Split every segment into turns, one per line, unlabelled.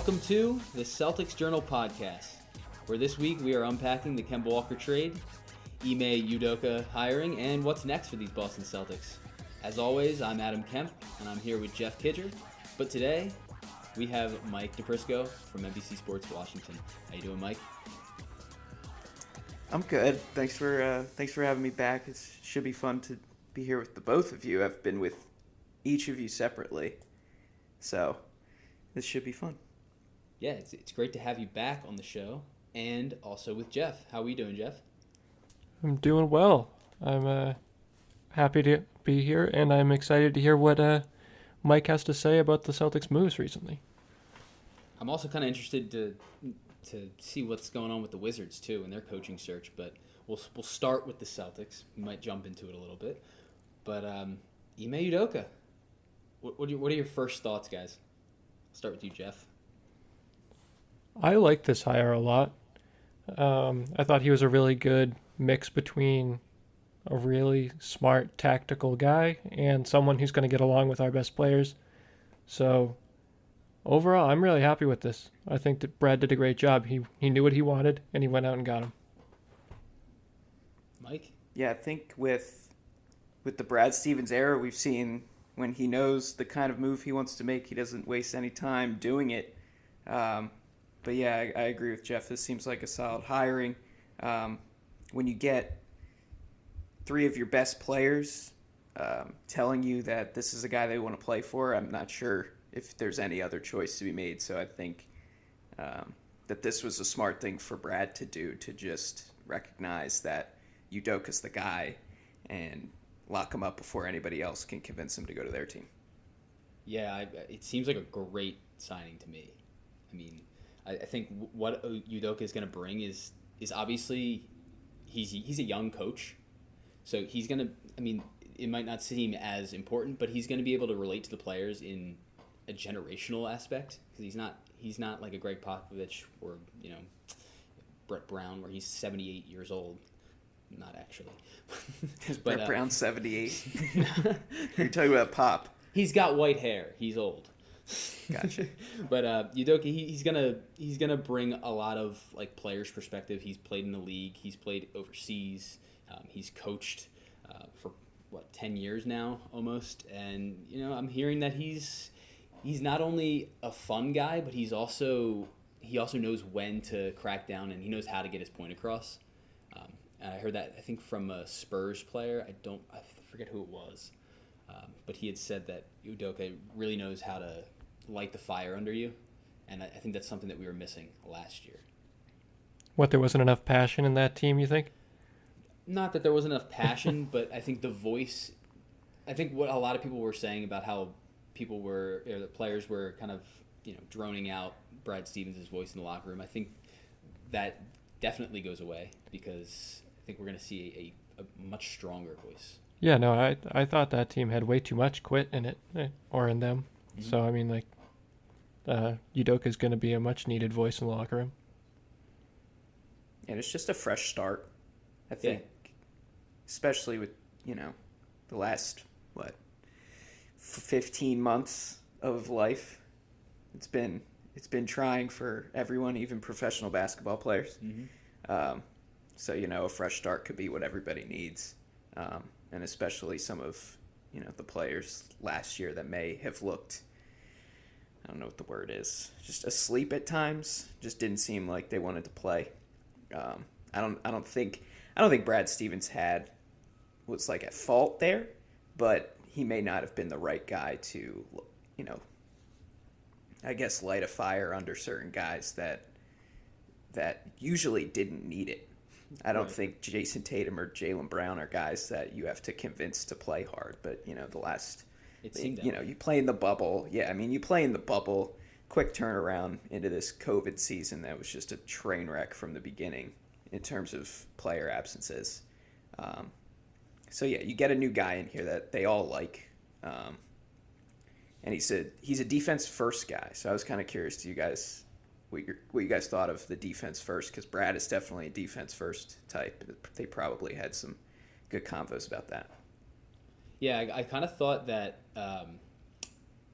Welcome to the Celtics Journal podcast, where this week we are unpacking the Kemba Walker trade, Ime Udoka hiring, and what's next for these Boston Celtics. As always, I'm Adam Kemp, and I'm here with Jeff Kidger. But today, we have Mike DePrisco from NBC Sports Washington. How you doing, Mike?
I'm good. Thanks for having me back. It should be fun to be here with the both of you. I've been with each of you separately, so this should be fun.
Yeah, it's great to have you back on the show, and also with Jeff. How are you doing, Jeff?
I'm doing well. I'm happy to be here, and I'm excited to hear what Mike has to say about the Celtics' moves recently.
I'm also kind of interested to see what's going on with the Wizards too and their coaching search, but we'll start with the Celtics. We might jump into it a little bit, but Ime Udoka. What are your first thoughts, guys? I'll start with you, Jeff.
I like this hire a lot. I thought he was a really good mix between a really smart tactical guy and someone who's going to get along with our best players. So overall, I'm really happy with this. I think that Brad did a great job. He knew what he wanted, and he went out and got him.
Mike?
Yeah, I think with the Brad Stevens era, we've seen when he knows the kind of move he wants to make, he doesn't waste any time doing it. But yeah, I agree with Jeff. This seems like a solid hiring. When you get three of your best players telling you that this is a guy they want to play for, I'm not sure if there's any other choice to be made. So I think that this was a smart thing for Brad to do, to just recognize that Udoka's the guy and lock him up before anybody else can convince him to go to their team.
Yeah, it seems like a great signing to me. I mean, I think what Udoka is going to bring is obviously he's a young coach, so he's going to. I mean, it might not seem as important, but he's going to be able to relate to the players in a generational aspect, because he's not like a Greg Popovich or Brett Brown, where he's 78 years old. Not actually.
But Brett Brown's 78. You're talking about Pop.
He's got white hair. He's old.
Gotcha.
But Udoka, he's gonna bring a lot of like players' perspective. He's played in the league. He's played overseas. He's coached for 10 years now almost. And I'm hearing that he's not only a fun guy, but he also knows when to crack down, and he knows how to get his point across. I heard that, I think, from a Spurs player. I forget who it was, but he had said that Udoka really knows how to light the fire under you, and I think that's something that we were missing last year.
What, there wasn't enough passion in that team, you think?
Not that there wasn't enough passion, but I think the voice. I think what a lot of people were saying about how the players were kind of droning out Brad Stevens' voice in the locker room. I think that definitely goes away, because I think we're going to see a much stronger voice.
Yeah, no, I thought that team had way too much quit in it, or in them. Mm-hmm. So, I mean, Udoka's going to be a much-needed voice in the locker room.
And it's just a fresh start, I think, especially with, the last, 15 months of life. It's been trying for everyone, even professional basketball players. Mm-hmm. So, a fresh start could be what everybody needs. And especially some of, the players last year that may have looked, I don't know what the word is, just asleep at times. Just didn't seem like they wanted to play. I don't think Brad Stevens was like at fault there, but he may not have been the right guy to, I guess, light a fire under certain guys that usually didn't need it. I don't think Jason Tatum or Jaylen Brown are guys that you have to convince to play hard. But, the last, you play in the bubble. Yeah, I mean, you play in the bubble, quick turnaround into this COVID season that was just a train wreck from the beginning in terms of player absences. So, yeah, you get a new guy in here that they all like. And he's a defense-first guy. So I was kind of curious to you guys what you guys thought of the defense first, because Brad is definitely a defense first type. They probably had some good convos about that.
Yeah, I kind of thought that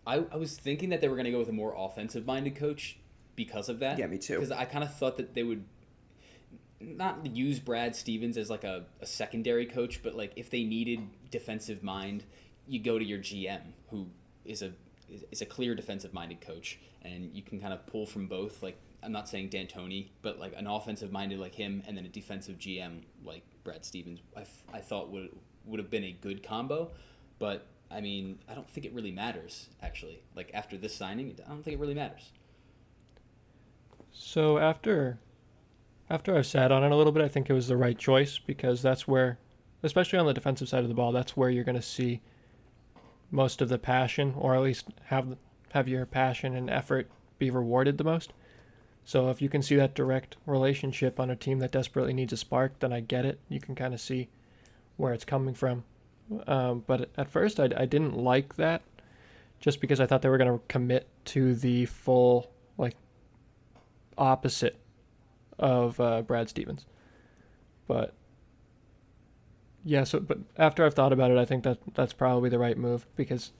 I was thinking that they were going to go with a more offensive minded coach, because of that.
Yeah, me too.
Because I kind of thought that they would not use Brad Stevens as like a secondary coach, but like if they needed defensive mind, you go to your GM, who is a clear defensive minded coach, and you can kind of pull from both. Like, I'm not saying D'Antoni, but like an offensive minded like him, and then a defensive GM like Brad Stevens, I thought would have been a good combo. But I mean, I don't think it really matters, actually. Like, after this signing, I don't think it really matters.
So after I've sat on it a little bit, I think it was the right choice, because that's where, especially on the defensive side of the ball, that's where you're going to see most of the passion, or at least have your passion and effort be rewarded the most. So if you can see that direct relationship on a team that desperately needs a spark, then I get it. You can kind of see where it's coming from. But at first, I didn't like that, just because I thought they were going to commit to the full, like, opposite of Brad Stevens. But yeah, but after I've thought about it, I think that's probably the right move, because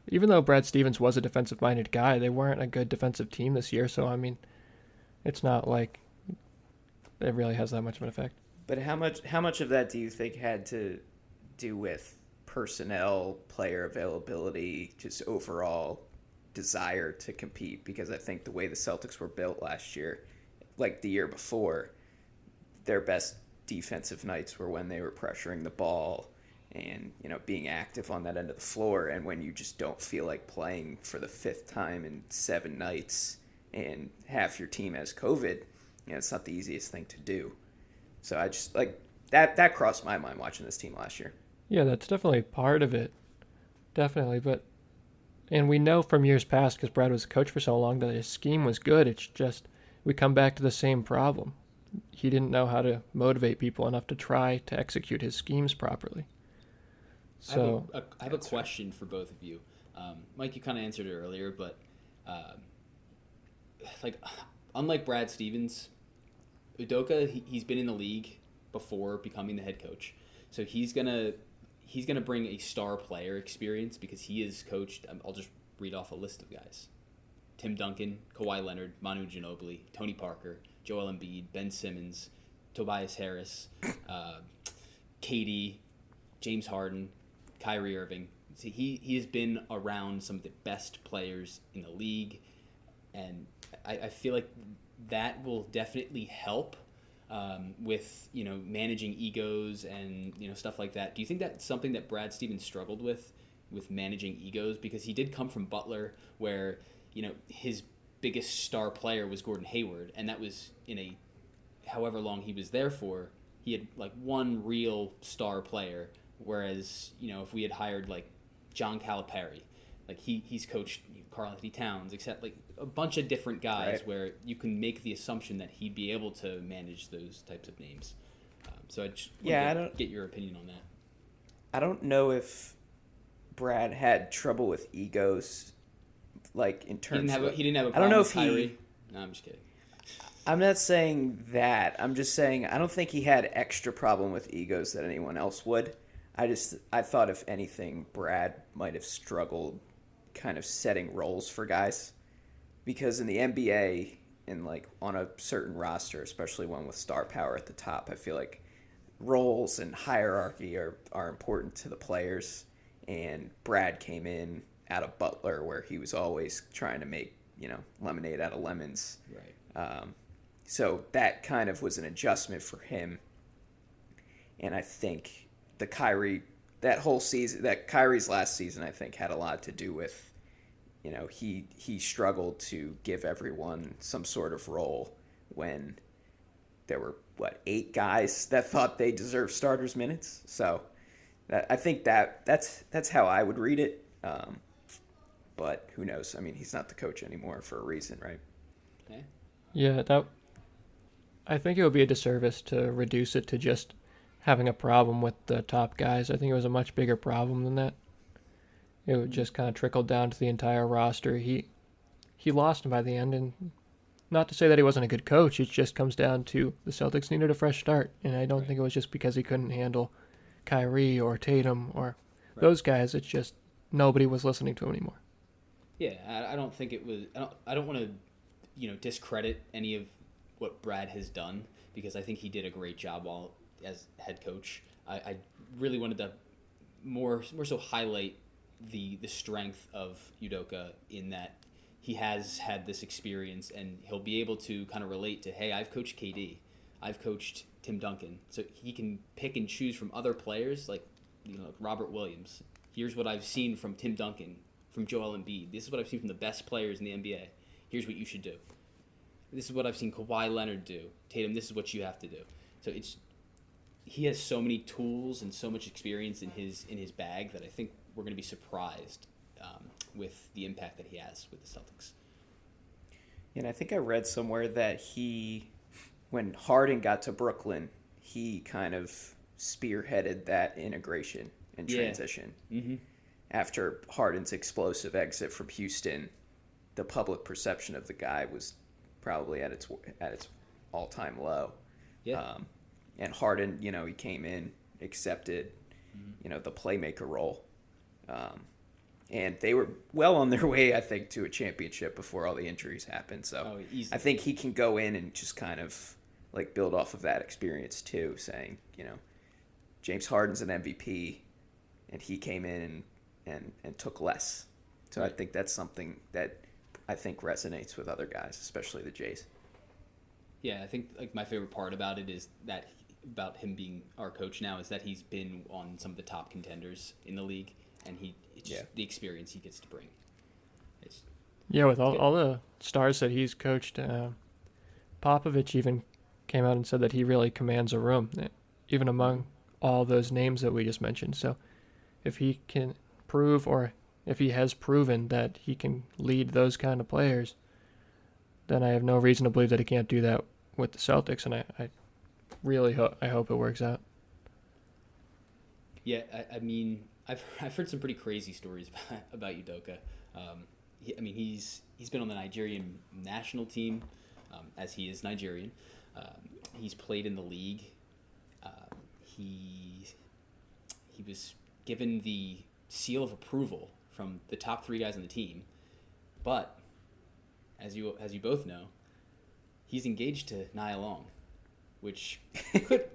even though Brad Stevens was a defensive-minded guy, they weren't a good defensive team this year. So I mean, it's not like it really has that much of an effect.
But how much of that do you think had to do with personnel, player availability, just overall desire to compete? Because I think the way the Celtics were built last year, like the year before, their best defensive nights were when they were pressuring the ball and, being active on that end of the floor. And when you just don't feel like playing for the fifth time in 7 nights and half your team has COVID, it's not the easiest thing to do. So I just, like, that crossed my mind watching this team last year.
Yeah, that's definitely part of it. Definitely. And we know from years past, because Brad was a coach for so long, that his scheme was good. It's just, we come back to the same problem. He didn't know how to motivate people enough to try to execute his schemes properly. So
I have a question for both of you. Mike, you kind of answered it earlier, but unlike Brad Stevens, Udoka, he's been in the league before becoming the head coach, so he's gonna bring a star player experience, because he is coached. I'll just read off a list of guys: Tim Duncan, Kawhi Leonard, Manu Ginobili, Tony Parker, Joel Embiid, Ben Simmons, Tobias Harris, KD, James Harden, Kyrie Irving. See, he has been around some of the best players in the league, and I feel like that will definitely help with managing egos and stuff like that. Do you think that's something that Brad Stevens struggled with managing egos? Because he did come from Butler, where his biggest star player was Gordon Hayward, and that was in however long he was there for, he had like one real star player. Whereas if we had hired like John Calipari, like he's coached Karl Anthony Towns, except like a bunch of different guys, right, where you can make the assumption that he'd be able to manage those types of names. So I just want to get your opinion on that.
I don't know if Brad had trouble with egos, like in terms
he didn't have a problem.
I don't know
with
if
Kyrie. No, I'm just kidding.
I'm not saying that. I'm just saying I don't think he had extra problem with egos that anyone else would. I thought, if anything, Brad might have struggled kind of setting roles for guys, because in the NBA and like on a certain roster, especially one with star power at the top, I feel like roles and hierarchy are important to the players. And Brad came in out of Butler, where he was always trying to make lemonade out of lemons.
Right.
So that kind of was an adjustment for him. And I think that whole season, that Kyrie's last season, I think had a lot to do with, he struggled to give everyone some sort of role when there were 8 guys that thought they deserved starters minutes. So I think that's how I would read it. But who knows? I mean, he's not the coach anymore for a reason, right?
Okay.
yeah, I think it would be a disservice to reduce it to just having a problem with the top guys. I think it was a much bigger problem than that. It would just kind of trickle down to the entire roster. He lost him by the end, and not to say that he wasn't a good coach, it just comes down to the Celtics needed a fresh start, and I don't think it was just because he couldn't handle Kyrie or Tatum or those guys. It's just nobody was listening to him anymore.
Yeah, I don't think it was. I don't want to discredit any of what Brad has done, because I think he did a great job as head coach. I really wanted to more so highlight the strength of Udoka, in that he has had this experience and he'll be able to kind of relate to, hey, I've coached KD, I've coached Tim Duncan, so he can pick and choose from other players like Robert Williams. Here's what I've seen from Tim Duncan, from Joel Embiid. This is what I've seen from the best players in the NBA. Here's what you should do. This is what I've seen Kawhi Leonard do. Tatum, this is what you have to do. So he has so many tools and so much experience in his bag that I think we're going to be surprised with the impact that he has with the Celtics.
And I think I read somewhere that when Harden got to Brooklyn, he kind of spearheaded that integration and transition. Mm-hmm. After Harden's explosive exit from Houston, the public perception of the guy was probably at its all-time low. Yeah. And Harden, he came in, accepted, the playmaker role. And they were well on their way, I think, to a championship before all the injuries happened. So I think he can go in and just kind of build off of that experience too, saying, James Harden's an MVP, and he came in and took less. So right. I think that's something that I think resonates with other guys, especially the Jays.
Yeah, I think my favorite part about it is that about him being our coach now is that he's been on some of the top contenders in the league, and it's just the experience he gets to bring.
With all the stars that he's coached, Popovich even came out and said that he really commands a room, even among all those names that we just mentioned. So if he can prove, or if he has proven that he can lead those kind of players, then I have no reason to believe that he can't do that with the Celtics, and I really hope it works out.
Yeah, I mean, I've heard some pretty crazy stories about Udoka. He's been on the Nigerian national team, as he is Nigerian. He's played in the league. He was given the seal of approval from the top 3 guys on the team, but as you both know, he's engaged to Nia Long, which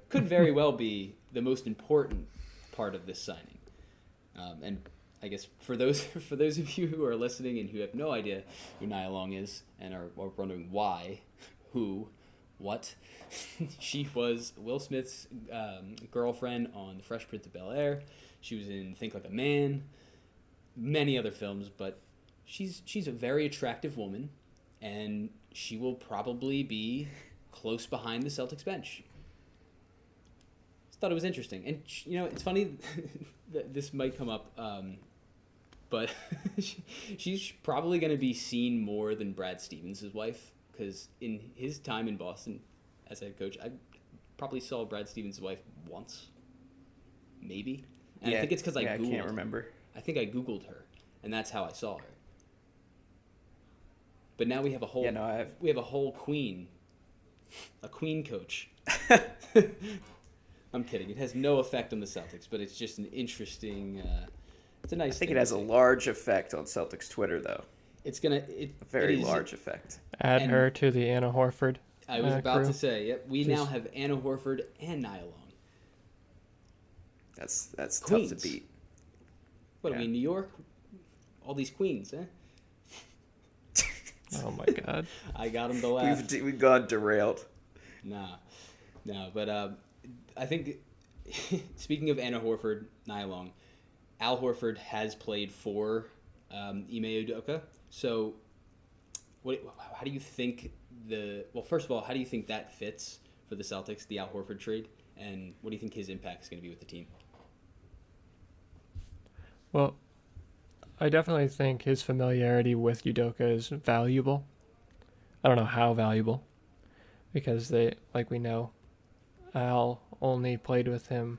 could very well be the most important part of this signing. And I guess for those of you who are listening and who have no idea who Nia Long is and are wondering why, who, what, she was Will Smith's girlfriend on The Fresh Prince of Bel-Air. She was in Think Like a Man, many other films, but she's a very attractive woman, and she will probably be close behind the Celtics bench. Just thought it was interesting. And, it's funny that this might come up, but she's probably going to be seen more than Brad Stevens' wife, because in his time in Boston as head coach, I probably saw Brad Stevens' wife once, maybe. And I think it's because I can't remember. I think I Googled her, and that's how I saw her. But now we have a whole we have a whole queen, a queen coach. I'm kidding. It has no effect on the Celtics, but it's just an interesting. It's a nice.
I think it has a large effect on Celtics Twitter, though.
It's a
very large effect.
Add her to the Anna Horford.
I was about to say, we now have Anna Horford and Nia Long.
That's
Queens.
Tough to beat.
What are we in New York? All these queens, eh?
Oh my God!
I got them to laugh.
We've gone derailed.
No, but I think speaking of Anna Horford, Nia Long, Al Horford has played for Ime Udoka. So, how do you think first of all, how do you think that fits for the Celtics, the Al Horford trade, and what do you think his impact is going to be with the team?
Well, I definitely think his familiarity with Udoka is valuable. I don't know how valuable, because we know, Al only played with him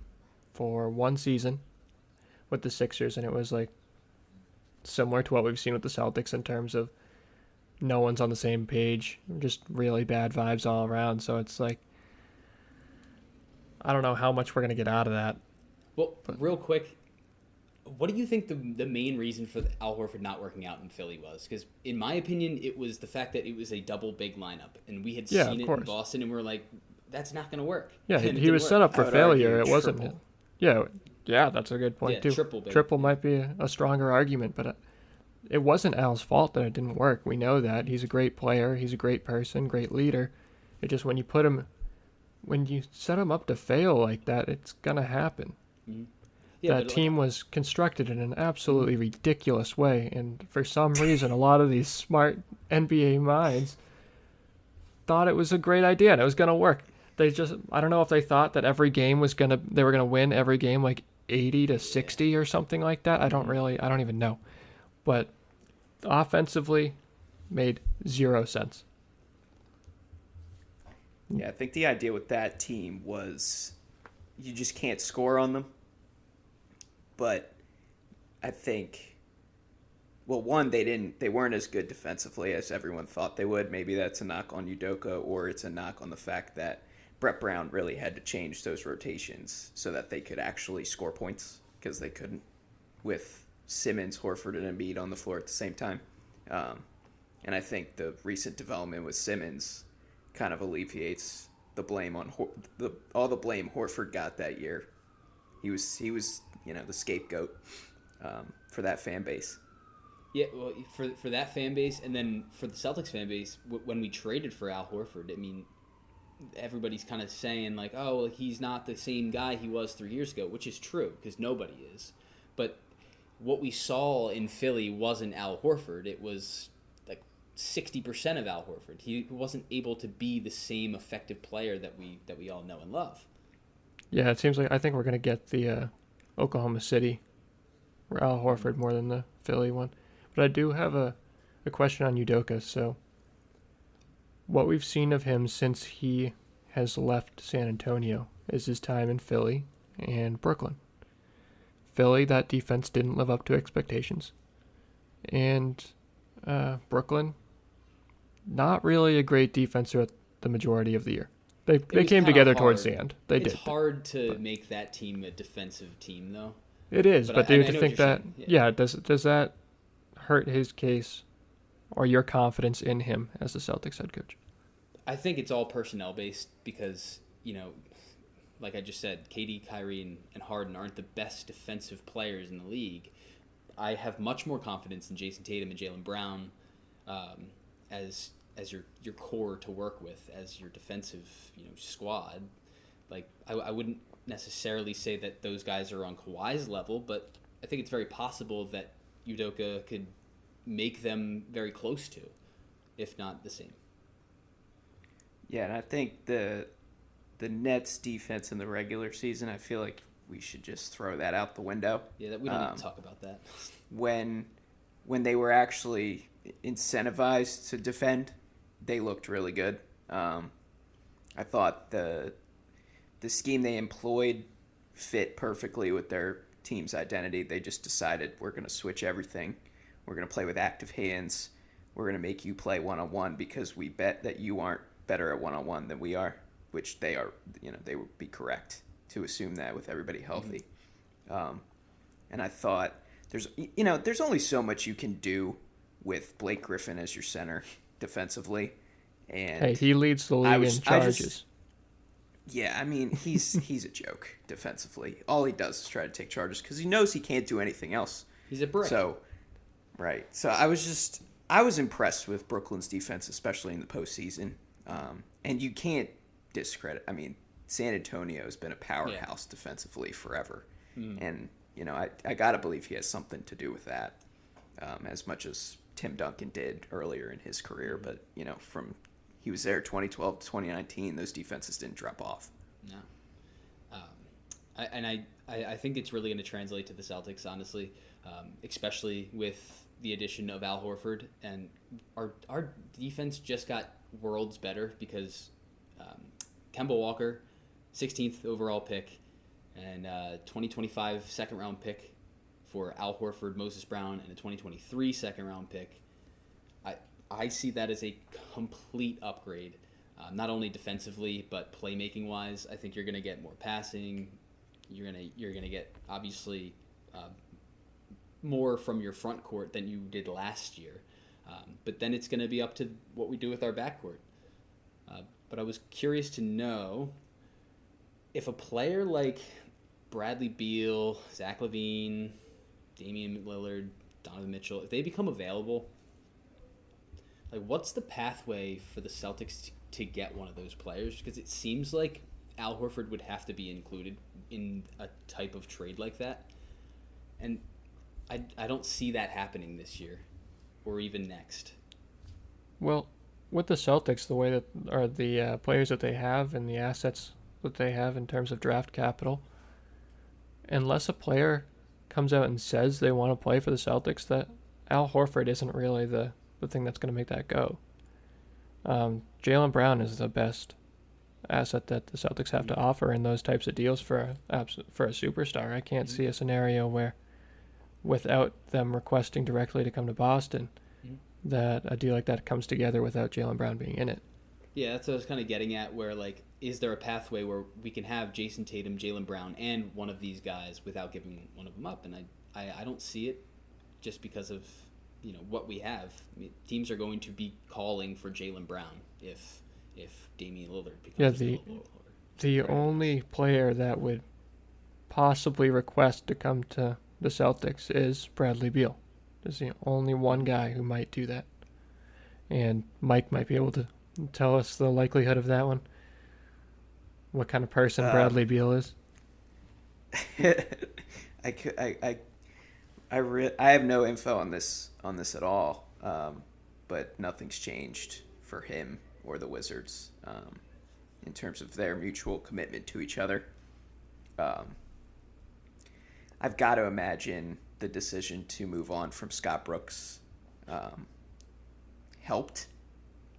for 1 season with the Sixers, and it was similar to what we've seen with the Celtics in terms of no one's on the same page, just really bad vibes all around. So it's I don't know how much we're going to get out of that.
Well, real quick, what do you think the main reason for Al Horford not working out in Philly was? Because in my opinion, it was the fact that it was a double big lineup, and we had seen it in Boston, and we were like, that's not going to work.
Yeah, he was set up for failure. It wasn't.
Triple.
Yeah, that's a good point too. Triple might be a stronger argument, but it wasn't Al's fault that it didn't work. We know that. He's a great player. He's a great person, great leader. It just when you set him up to fail like that, it's gonna happen.
Mm-hmm. Yeah,
that team was constructed in an absolutely ridiculous way, and for some reason, a lot of these smart NBA minds thought it was a great idea and it was gonna work. I don't know if they thought that every game they were gonna win every game like 80-60 or something like that. I don't even know. But offensively, made 0 sense.
Yeah, I think the idea with that team was you just can't score on them. But I think, well, one, they weren't as good defensively as everyone thought they would. Maybe that's a knock on Udoka, or it's a knock on the fact that Brett Brown really had to change those rotations so that they could actually score points, because they couldn't with Simmons, Horford, and Embiid on the floor at the same time. And I think the recent development with Simmons kind of alleviates the blame on all the blame Horford got that year. He was the scapegoat for that fan base.
Yeah, well, for that fan base, and then for the Celtics fan base, when we traded for Al Horford, I mean, everybody's kind of saying like, oh, well, he's not the same guy he was 3 years ago, which is true because nobody is. But what we saw in Philly wasn't Al Horford. It was like 60% of Al Horford. He wasn't able to be the same effective player that we all know and love.
Yeah, it seems like I think we're going to get the Oklahoma City Al Horford more than the Philly one. But I do have a question on Udoka. So what we've seen of him since he has left San Antonio is his time in Philly and Brooklyn. Philly, that defense didn't live up to expectations. And Brooklyn, not really a great defense throughout the majority of the year. They came together towards the end. It's
hard to make that team a defensive team, though.
It is, but do you think that... does that hurt his case or your confidence in him as the Celtics head coach?
I think it's all personnel-based because, like I just said, KD, Kyrie, and Harden aren't the best defensive players in the league. I have much more confidence in Jason Tatum and Jaylen Brown as your core to work with, as your defensive squad. Like I wouldn't necessarily say that those guys are on Kawhi's level, but I think it's very possible that Udoka could make them very close to, if not the same.
Yeah, and I think the Nets defense in the regular season, I feel like we should just throw that out the window.
Yeah, we don't need to talk about that.
When they were actually incentivized to defend, they looked really good. I thought the scheme they employed fit perfectly with their team's identity. They just decided we're going to switch everything. We're going to play with active hands. We're going to make you play one-on-one because we bet that you aren't better at one-on-one than we are, which they are. They would be correct to assume that with everybody healthy. Mm-hmm. And I thought there's only so much you can do with Blake Griffin as your center defensively. And
hey, he leads the league in charges.
Yeah, I mean, he's a joke defensively. All he does is try to take charges because he knows he can't do anything else.
He's a brick.
So I was impressed with Brooklyn's defense, especially in the postseason. And you can't discredit. I mean, San Antonio has been a powerhouse defensively forever, and I gotta believe he has something to do with that, as much as Tim Duncan did earlier in his career. But from he was there 2012 to 2019, those defenses didn't drop off.
No. I think it's really going to translate to the Celtics, honestly, especially with the addition of Al Horford. And our defense just got worlds better because Kemba Walker, 16th overall pick, and 2025 second-round pick for Al Horford, Moses Brown, and a 2023 second-round pick. I see that as a complete upgrade, not only defensively but playmaking wise. I think you're going to get more passing. You're gonna get obviously more from your front court than you did last year. But then it's going to be up to what we do with our backcourt. But I was curious to know if a player like Bradley Beal, Zach LaVine, Damian Lillard, Donovan Mitchell, if they become available, like what's the pathway for the Celtics to get one of those players? Because it seems like Al Horford would have to be included in a type of trade like that. And I don't see that happening this year or even next.
Well, with the Celtics, the way that are the players that they have and the assets that they have in terms of draft capital, unless a player comes out and says they want to play for the Celtics, that Al Horford isn't really the thing that's going to make that go. Jaylen Brown is the best asset that the Celtics have to offer in those types of deals for a superstar. I can't see a scenario where, without them requesting directly to come to Boston, that a deal like that comes together without Jaylen Brown being in it.
Yeah, that's what I was kind of getting at, where, like, is there a pathway where we can have Jason Tatum, Jaylen Brown, and one of these guys without giving one of them up? And I don't see it just because of, what we have. I mean, teams are going to be calling for Jaylen Brown if Damian Lillard becomes available.
The only player that would possibly request to come to the Celtics is Bradley Beal. There's the only one guy who might do that. And Mike might be able to tell us the likelihood of that one. What kind of person Bradley Beal is?
I have no info on this at all. But nothing's changed for him or the Wizards in terms of their mutual commitment to each other. I've got to imagine the decision to move on from Scott Brooks helped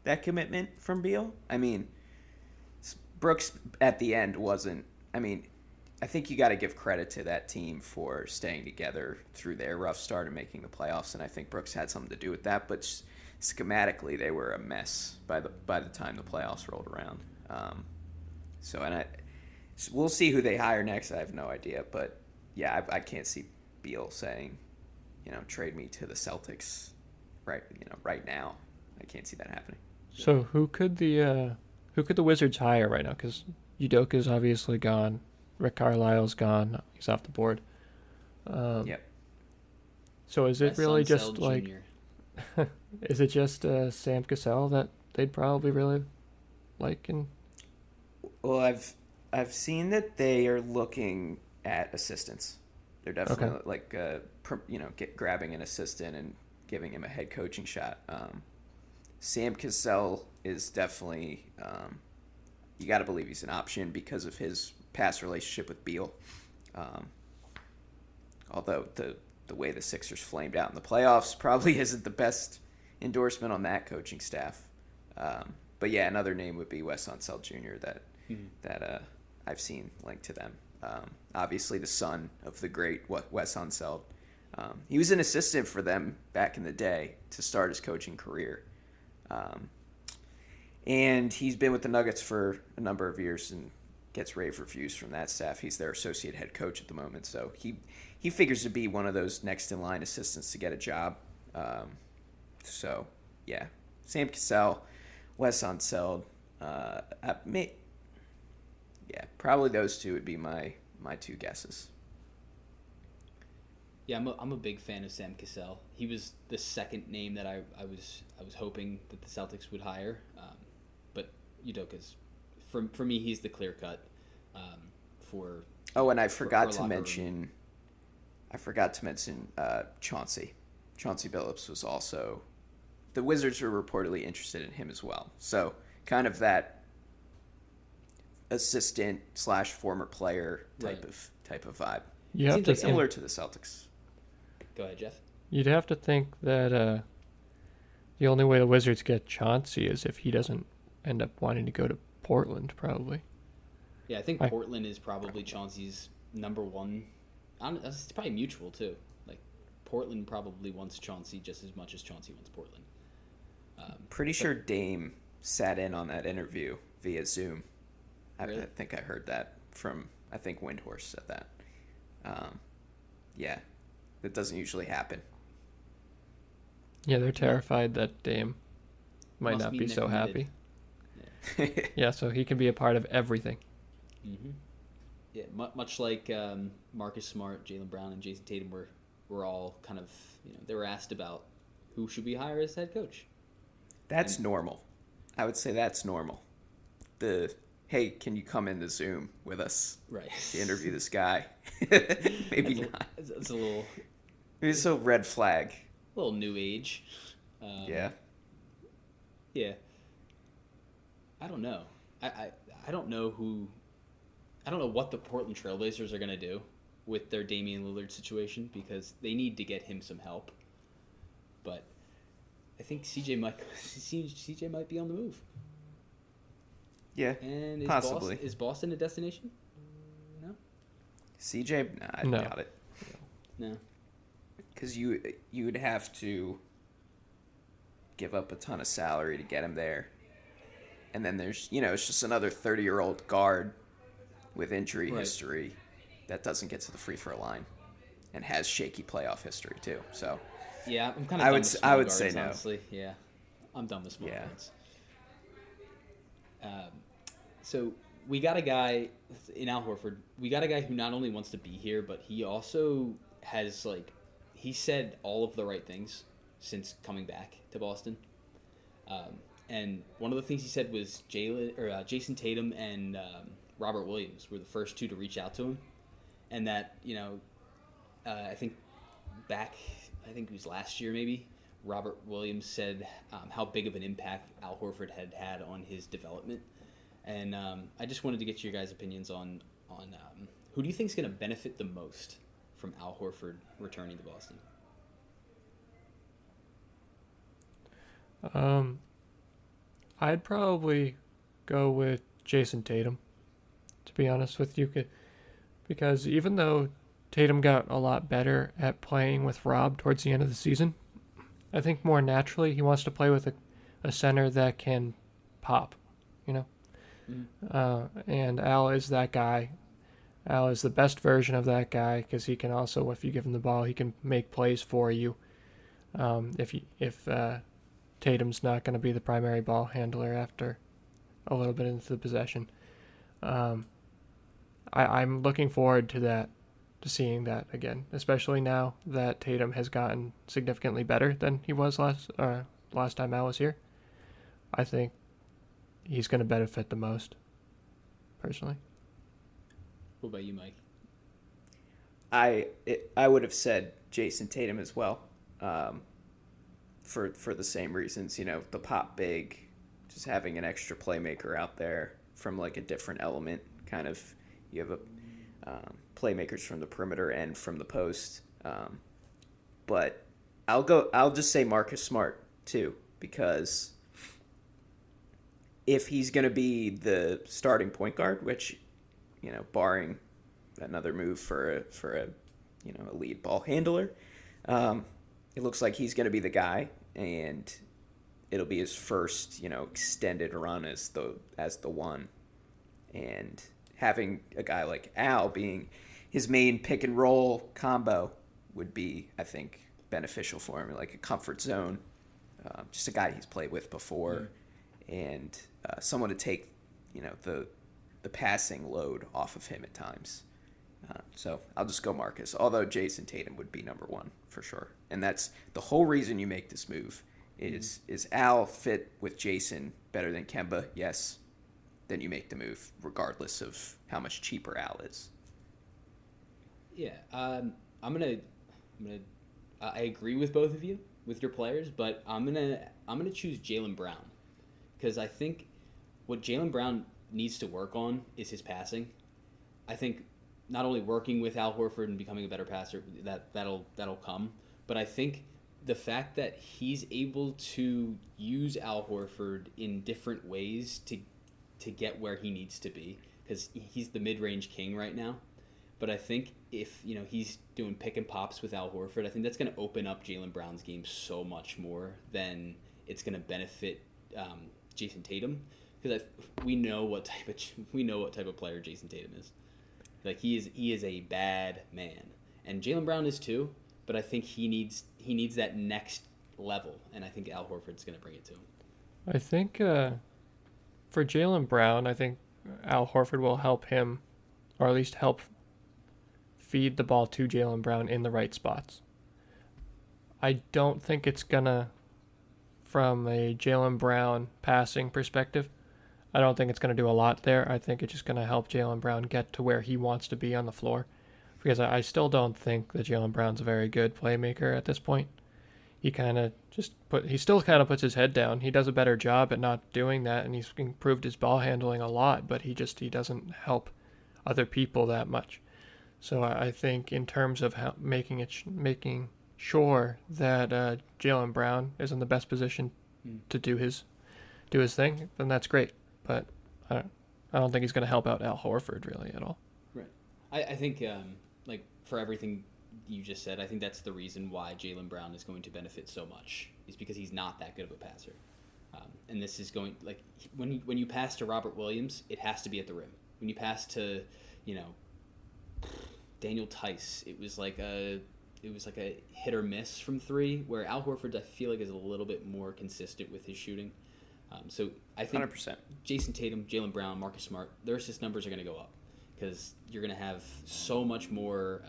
that commitment from Beal. I mean, Brooks at the end wasn't. I mean, I think you got to give credit to that team for staying together through their rough start and making the playoffs, and I think Brooks had something to do with that. But schematically, they were a mess by the time the playoffs rolled around. We'll see who they hire next. I have no idea, but yeah, I can't see Beal saying, trade me to the Celtics, right now. I can't see that happening.
So who could the Wizards hire right now? Because Udoka is obviously gone. Rick Carlisle's gone. He's off the board.
Yep.
So is it really just like?
Jr.
Is it just Sam Cassell that they'd probably really like?
Well, I've seen that they are looking at assistants. They're definitely grabbing an assistant and giving him a head coaching shot. Sam Cassell is definitely you got to believe he's an option because of his past relationship with Beal. Although the way the Sixers flamed out in the playoffs probably isn't the best endorsement on that coaching staff. But yeah, another name would be Wes Unseld Jr. that I've seen linked to them. Obviously the son of the great Wes Unseld. He was an assistant for them back in the day to start his coaching career. And he's been with the Nuggets for a number of years and gets rave reviews from that staff. He's their associate head coach at the moment, so he figures to be one of those next-in-line assistants to get a job. So, yeah, Sam Cassell, Wes Unseld, probably those two would be my two guesses.
Yeah, I'm a big fan of Sam Cassell. He was the second name that I was hoping that the Celtics would hire, but Udoka's for me he's the clear cut for. Oh, and
I forgot to mention Chauncey. Chauncey Billups was also. The Wizards were reportedly interested in him as well. So kind of that assistant / former player type of vibe.
You have to
similar to the Celtics.
Go ahead, Jeff.
You'd have to think that the only way the Wizards get Chauncey is if he doesn't end up wanting to go to Portland, probably.
Yeah, I think Portland is probably Chauncey's number one. It's probably mutual, too. Like, Portland probably wants Chauncey just as much as Chauncey wants Portland.
Pretty sure Dame sat in on that interview via Zoom.
Really?
I think I heard that from, Windhorst said that. Yeah. That doesn't usually happen.
Yeah, they're terrified that Dame might
Must
not
mean
be
they're
so
committed.
happy. Yeah, so he can be a part of everything.
Mm-hmm. Yeah, much like Marcus Smart, Jaylen Brown, and Jason Tatum were all kind of, they were asked about who should we hire as head coach.
That's normal. I would say that's normal. Hey, can you come into Zoom with us
Right.
to interview this guy? Maybe not.
It's a little
It's a red flag.
new age.
Yeah.
Yeah. I don't know. I don't know I don't know what the Portland Trailblazers are going to do with their Damian Lillard situation, because they need to get him some help. But I think CJ might be on the move.
Yeah,
And
possibly.
Is Boston a destination? No.
CJ, nah, I
No.
doubt it.
No.
Because you would have to give up a ton of salary to get him there. And then there's, it's just another 30-year-old guard with injury history that doesn't get to the free throw line and has shaky playoff history too. So
Yeah, I'm kind of done with small
I would
guards,
say no.
honestly. Yeah, I'm done with small guards. So we got a guy in Al Horford. We got a guy who not only wants to be here, but he also has, he said all of the right things since coming back to Boston. And one of the things he said was Jason Tatum and Robert Williams were the first two to reach out to him, and that I think it was last year maybe. Robert Williams said how big of an impact Al Horford had on his development, and I just wanted to get your guys' opinions on who do you think is going to benefit the most from Al Horford returning to Boston?
I'd probably go with Jason Tatum, to be honest with you, because even though Tatum got a lot better at playing with Rob towards the end of the season, I think more naturally he wants to play with a center that can pop, and Al is that guy. Al is the best version of that guy because he can also, if you give him the ball, he can make plays for you. If Tatum's not going to be the primary ball handler after a little bit into the possession. I'm looking forward to that, to seeing that again, especially now that Tatum has gotten significantly better than he was last time I was here. I think he's going to benefit the most, personally.
What about you, Mike?
I would have said Jason Tatum as well. For the same reasons, the pop big, just having an extra playmaker out there from a different element. Kind of, you have playmakers from the perimeter and from the post. But I'll just say Marcus Smart too, because if he's going to be the starting point guard, which barring another move for a lead ball handler, it looks like he's going to be the guy, and it'll be his first, extended run as the one. And having a guy like Al being his main pick and roll combo would be, I think, beneficial for him, like a comfort zone. Just a guy he's played with before, and someone to take, the passing load off of him at times. So I'll just go Marcus, although Jason Tatum would be number one for sure. And that's the whole reason you make this move is Al fit with Jason better than Kemba? Yes. Then you make the move regardless of how much cheaper Al is.
Yeah, I agree with both of you with your players, but I'm gonna choose Jaylen Brown, because I think what Jaylen Brown needs to work on is his passing. I think not only working with Al Horford and becoming a better passer, that'll come, but I think the fact that he's able to use Al Horford in different ways to get where he needs to be, because he's the mid-range king right now. But I think if he's doing pick and pops with Al Horford, I think that's going to open up Jaylen Brown's game so much more than it's going to benefit Jason Tatum, because we know what type of player Jason Tatum is. He is a bad man, and Jaylen Brown is too. but I think he needs that next level, and I think Al Horford's going to bring it to him.
I think for Jaylen Brown, I think Al Horford will help him, or at least help feed the ball to Jaylen Brown in the right spots. I don't think it's gonna, from a Jaylen Brown passing perspective, I don't think it's gonna do a lot there. I think it's just gonna help Jaylen Brown get to where he wants to be on the floor, because I still don't think that Jaylen Brown's a very good playmaker at this point. He still kind of puts his head down. He does a better job at not doing that, and he's improved his ball handling a lot, but he doesn't help other people that much. So I think in terms of making sure that Jaylen Brown is in the best position to do his thing, then that's great. But I don't think he's going to help out Al Horford really at all.
Right. I think like for everything you just said, I think that's the reason why Jaylen Brown is going to benefit so much, is because he's not that good of a passer. And this is going, like, when you pass to Robert Williams, it has to be at the rim. When you pass to, Daniel Tice, it was like a hit or miss from three, where Al Horford, I feel like, is a little bit more consistent with his shooting. So I think
100%.
Jason Tatum, Jaylen Brown, Marcus Smart, their assist numbers are going to go up, because you're going to have so much more.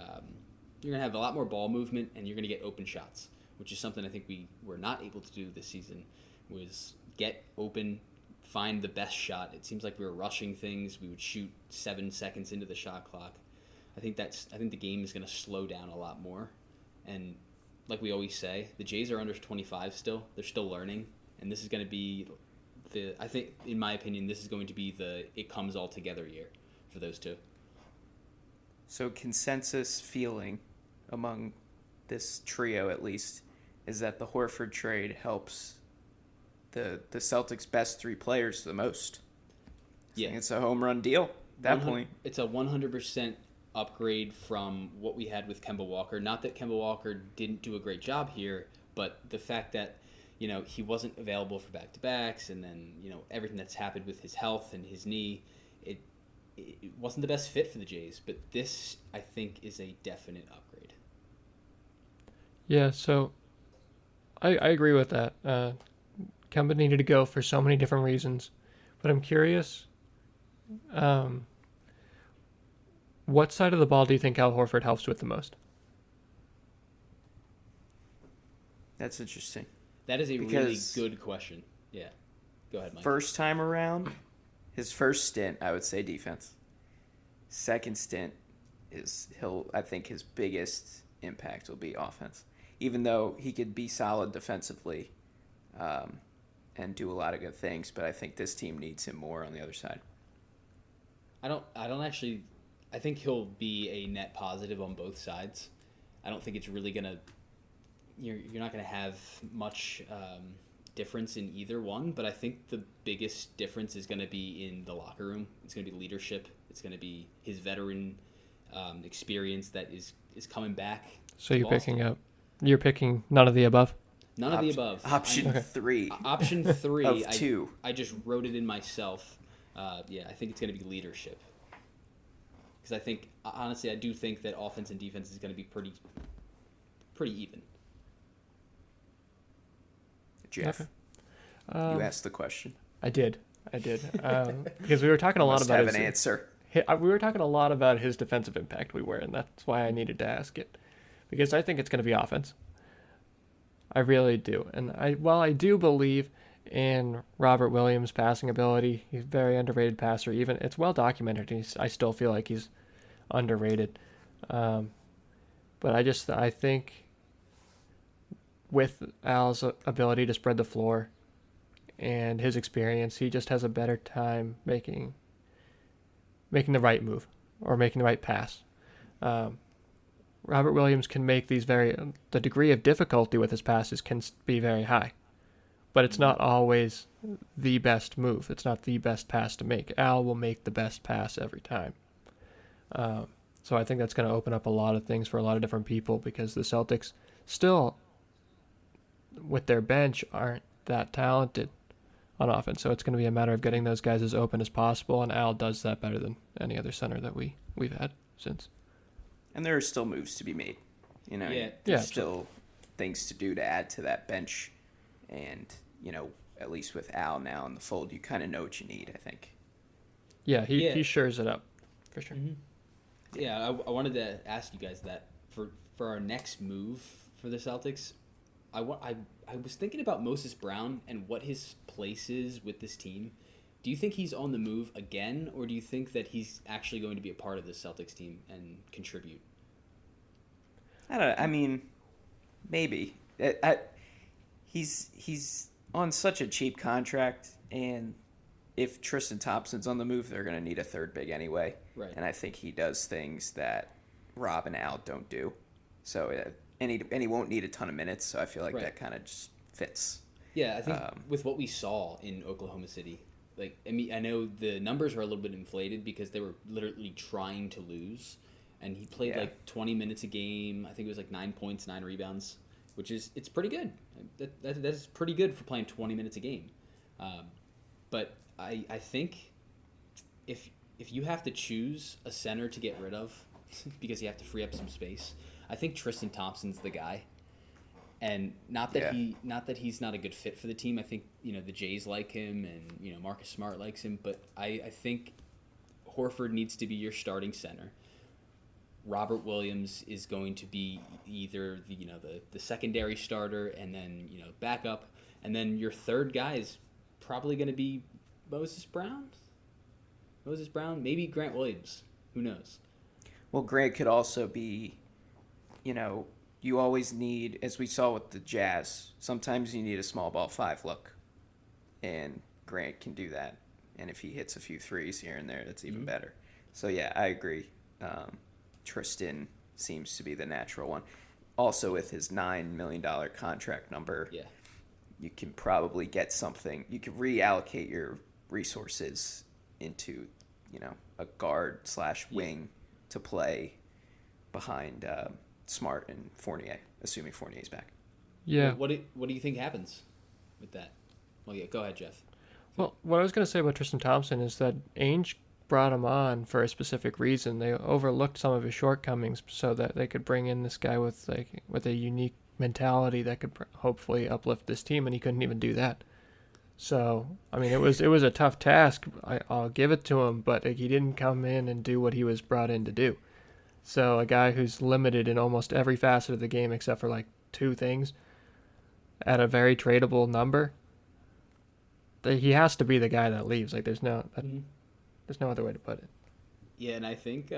You're going to have a lot more ball movement, and you're going to get open shots, which is something I think we were not able to do this season, was get open, find the best shot. It seems like we were rushing things. We would shoot 7 seconds into the shot clock. I think the game is going to slow down a lot more. And like we always say, the Jays are under 25 still. They're still learning. And this is going to be I think, in my opinion, this is going to be the it comes all together year for those two.
So consensus feeling among this trio, at least, is that the Horford trade helps the Celtics' best three players the most.
Yeah.
It's a home run deal at that point.
It's a 100% upgrade from what we had with Kemba Walker. Not that Kemba Walker didn't do a great job here, but the fact that he wasn't available for back-to-backs, and then everything that's happened with his health and his knee, it wasn't the best fit for the Jays. But this, I think, is a definite upgrade.
Yeah, so I agree with that. Kemba needed to go for so many different reasons, but I'm curious, what side of the ball do you think Al Horford helps with the most?
That's interesting.
That is a really good question. Yeah. Go ahead, Mike.
First time around, his first stint, I would say defense. Second stint I think his biggest impact will be offense. Even though he could be solid defensively and do a lot of good things, but I think this team needs him more on the other side.
I think he'll be a net positive on both sides. I don't think it's really going to you're not going to have much difference in either one, but I think the biggest difference is going to be in the locker room. It's going to be leadership. It's going to be his veteran experience that is coming back.
So you're picking none of the above?
None of the above.
Option 3.
Option 3
of 2.
I just wrote it in myself. I think it's going to be leadership. Because I think, honestly, I do think that offense and defense is going to be pretty even.
Jeff, you asked the question.
I did. Because we were talking a lot
Must
about
have an answer.
We were talking a lot about his defensive impact. And that's why I needed to ask it, because I think it's going to be offense. I really do, and I do believe in Robert Williams' passing ability. He's a very underrated passer. Even it's well documented. I still feel like he's underrated, but I think with Al's ability to spread the floor and his experience, he just has a better time making the right move or making the right pass. Robert Williams can make the degree of difficulty with his passes can be very high, but it's not always the best move. It's not the best pass to make. Al will make the best pass every time. So I think that's going to open up a lot of things for a lot of different people, because the Celtics still, with their bench, aren't that talented on offense. So it's going to be a matter of getting those guys as open as possible, and Al does that better than any other center that we've had since.
And there are still moves to be made. You know,
Yeah.
there's still things to do to add to that bench. And, at least with Al now in the fold, you kind of know what you need, I think.
Yeah, he shores it up, for sure.
Mm-hmm. Yeah, I wanted to ask you guys that for our next move for the Celtics. I was thinking about Moses Brown and what his place is with this team. Do you think he's on the move again, or do you think that he's actually going to be a part of the Celtics team and contribute?
I don't know. I mean, maybe. He's on such a cheap contract, and if Tristan Thompson's on the move, they're going to need a third big anyway.
Right.
And I think he does things that Rob and Al don't do. So, and he won't need a ton of minutes, so I feel like that kind of just fits.
Yeah, I think with what we saw in Oklahoma City, I know the numbers are a little bit inflated because they were literally trying to lose, and he played 20 minutes a game. I think it was 9 points, 9 rebounds, which it's pretty good. That's pretty good for playing 20 minutes a game. But I think if you have to choose a center to get rid of because you have to free up some space, I think Tristan Thompson's the guy. And not that he's not a good fit for the team. I think the Jays like him, and Marcus Smart likes him. But I think Horford needs to be your starting center. Robert Williams is going to be either the secondary starter and then backup, and then your third guy is probably going to be Moses Brown, maybe Grant Williams. Who knows?
Well, Grant could also be, you always need, as we saw with the Jazz, sometimes you need a small ball 5 look, and Grant can do that. And if he hits a few threes here and there, that's even better. So, yeah, I agree. Tristan seems to be the natural one. Also, with his $9 million contract number, you can probably get something. You can reallocate your resources into, a guard/wing to play behind Smart and Fournier, assuming Fournier's back.
Yeah.
What do you think happens with that? Well, yeah, go ahead, Jeff.
Well, what I was going to say about Tristan Thompson is that Ainge brought him on for a specific reason. They overlooked some of his shortcomings so that they could bring in this guy with a unique mentality that could hopefully uplift this team, and he couldn't even do that. So, I mean, it was a tough task. I'll give it to him, but he didn't come in and do what he was brought in to do. So a guy who's limited in almost every facet of the game except for 2 things at a very tradable number, he has to be the guy that leaves. There's no other way to put it.
Yeah, and I think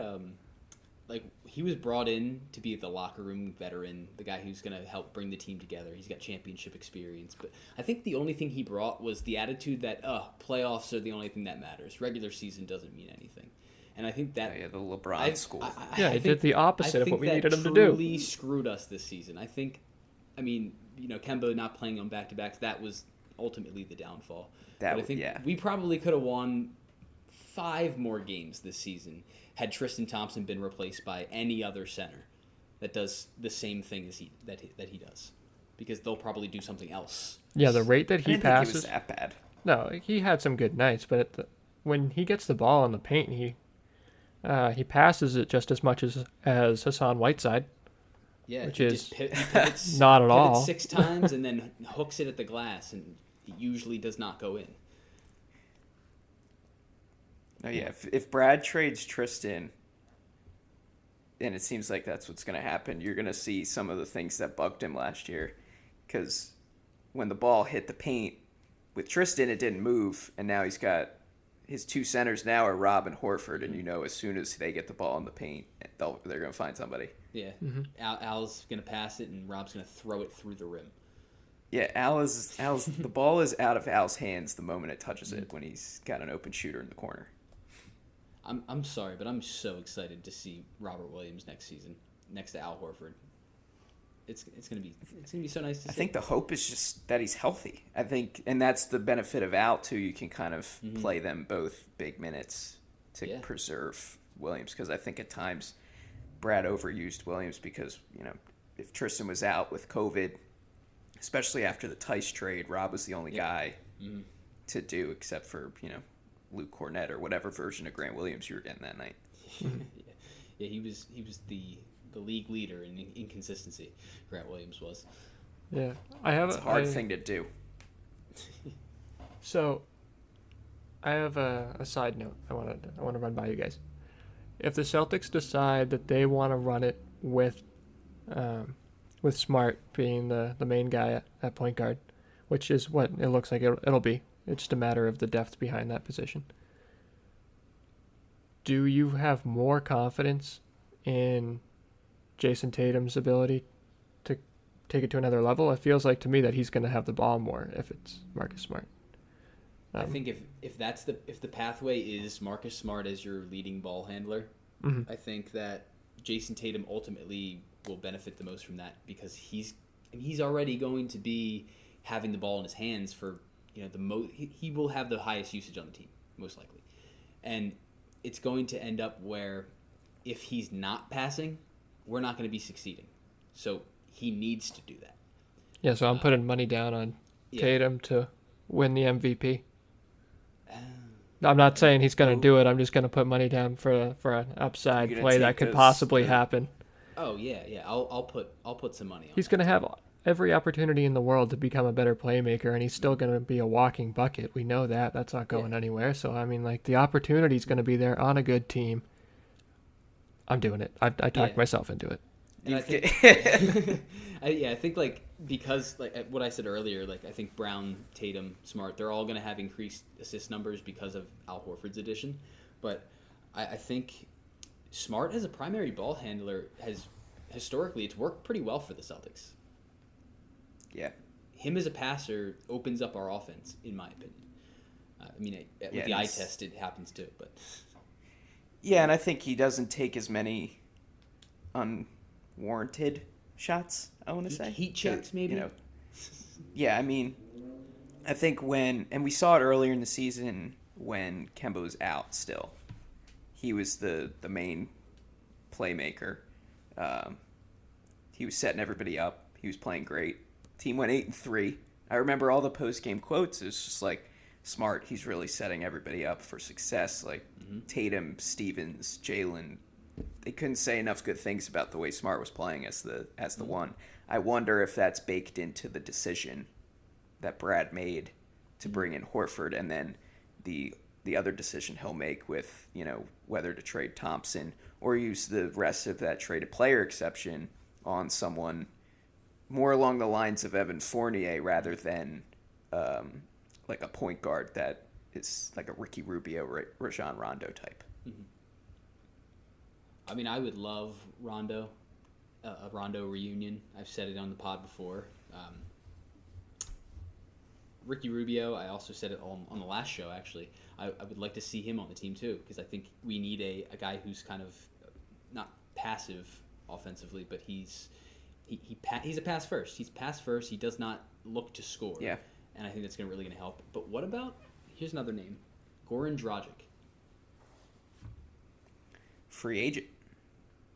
he was brought in to be the locker room veteran, the guy who's going to help bring the team together. He's got championship experience, but I think the only thing he brought was the attitude that playoffs are the only thing that matters. Regular season doesn't mean anything. And I think that
the LeBron school.
He did the opposite of what we needed him to do.
That truly screwed us this season. Kemba not playing on back-to-backs, that was ultimately the downfall. We probably could have won 5 more games this season had Tristan Thompson been replaced by any other center that does the same thing as he does, because they'll probably do something else.
Yeah, the rate that he passes.
Think he was that bad.
No, he had some good nights, but when he gets the ball in the paint, he passes it just as much as Hassan Whiteside.
Yeah,
which
he
is
pivots,
not at all.
6 times and then hooks it at the glass, and it usually does not go in.
No, yeah. If Brad trades Tristan, and it seems like that's what's going to happen, you're going to see some of the things that bugged him last year. Because when the ball hit the paint, with Tristan, it didn't move, and now he's got his 2 centers now are Rob and Horford, and as soon as they get the ball in the paint, they're going to find somebody.
Yeah, Al's going to pass it, and Rob's going to throw it through the rim.
Yeah, Al's the ball is out of Al's hands the moment it touches it when he's got an open shooter in the corner.
I'm sorry, but I'm so excited to see Robert Williams next season next to Al Horford. It's gonna be so nice to see.
I think the hope is just that he's healthy. I think, and that's the benefit of Al too. You can kind of play them both big minutes to preserve Williams, because I think at times Brad overused Williams because if Tristan was out with COVID, especially after the Tice trade, Rob was the only guy to do, except for Luke Cornett or whatever version of Grant Williams you were getting that night.
Yeah, he was the the league leader in inconsistency. Grant Williams was.
Yeah, I have
It's a hard thing to do.
So, I have a side note I want to run by you guys. If the Celtics decide that they want to run it with Smart being the main guy at point guard, which is what it looks like it'll be. It's just a matter of the depth behind that position. Do you have more confidence in Jason Tatum's ability to take it to another level? It feels like to me that he's going to have the ball more if it's Marcus Smart.
I think if the pathway is Marcus Smart as your leading ball handler,
Mm-hmm.
I think that Jason Tatum ultimately will benefit the most from that because he's already going to be having the ball in his hands for he will have the highest usage on the team most likely, and it's going to end up where if he's not passing, we're not going to be succeeding. So he needs to do that.
Yeah, so I'm putting money down on Tatum to win the MVP. I'm not saying he's going to do it. I'm just going to put money down for an upside play that could possibly happen.
Oh yeah. I'll put some money on.
He's going to have every opportunity in the world to become a better playmaker, and he's still going to be a walking bucket. We know that. That's not going anywhere. So I mean, like the opportunity's going to be there on a good team. I'm doing it. I talked myself into it.
And I think, I think like because like what I said earlier, like I think Brown, Tatum, Smart, they're all going to have increased assist numbers because of Al Horford's addition. But I think Smart as a primary ball handler has historically it's worked pretty well for the Celtics.
Yeah.
Him as a passer opens up our offense, in my opinion. With the eye test, it happens too, but.
Yeah, and I think he doesn't take as many unwarranted shots, I want to say.
Heat checks, maybe?
Yeah, I mean, I think and we saw it earlier in the season when Kemba was out still. He was the main playmaker. He was setting everybody up. He was playing great. Team went 8-3. I remember all the post-game quotes. It was just like, Smart, he's really setting everybody up for success. Like Tatum, Stevens, Jalen, they couldn't say enough good things about the way Smart was playing as the one. I wonder if that's baked into the decision that Brad made to bring in Horford, and then the other decision he'll make with whether to trade Thompson or use the rest of that traded player exception on someone more along the lines of Evan Fournier rather than like a point guard that is like a Ricky Rubio, Rajon Rondo type.
Mm-hmm. I mean, I would love Rondo, a Rondo reunion. I've said it on the pod before. Ricky Rubio, I also said it on the last show, actually. I would like to see him on the team, too, because I think we need a guy who's kind of not passive offensively, but he's a pass first. He's pass first. He does not look to score.
Yeah.
And I think that's really going to help. But what about, here's another name, Goran Dragic.
Free agent.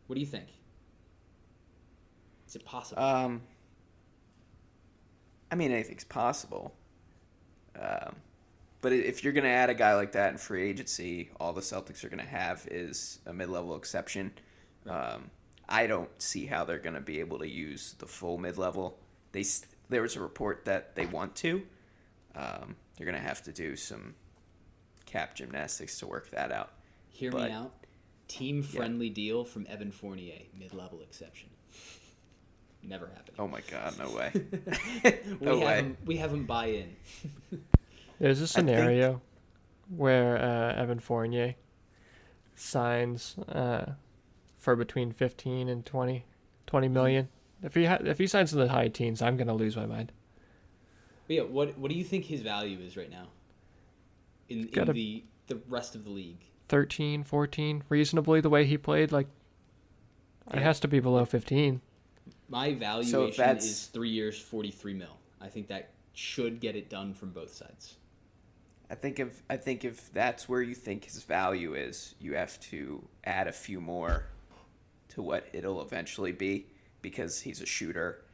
What do you think? Is it possible?
I mean, anything's possible. But if you're going to add a guy like that in free agency, all the Celtics are going to have is a mid-level exception. Right. I don't see how they're going to be able to use the full mid-level. There was a report that they want to. They're going to have to do some cap gymnastics to work that out.
Hear me out. Team-friendly deal from Evan Fournier, mid-level exception. Never happened.
Oh my God, no way.
We have him buy in.
There's a scenario where Evan Fournier signs for between 15 and 20 million. If he signs in the high teens, I'm gonna lose my mind.
But yeah, what do you think his value is right now in the rest of the league?
13, 14, reasonably the way he played. Like, it has to be below 15.
My valuation is 3 years, 43 mil. I think that should get it done from both sides.
I think if that's where you think his value is, you have to add a few more to what it'll eventually be, because he's a shooter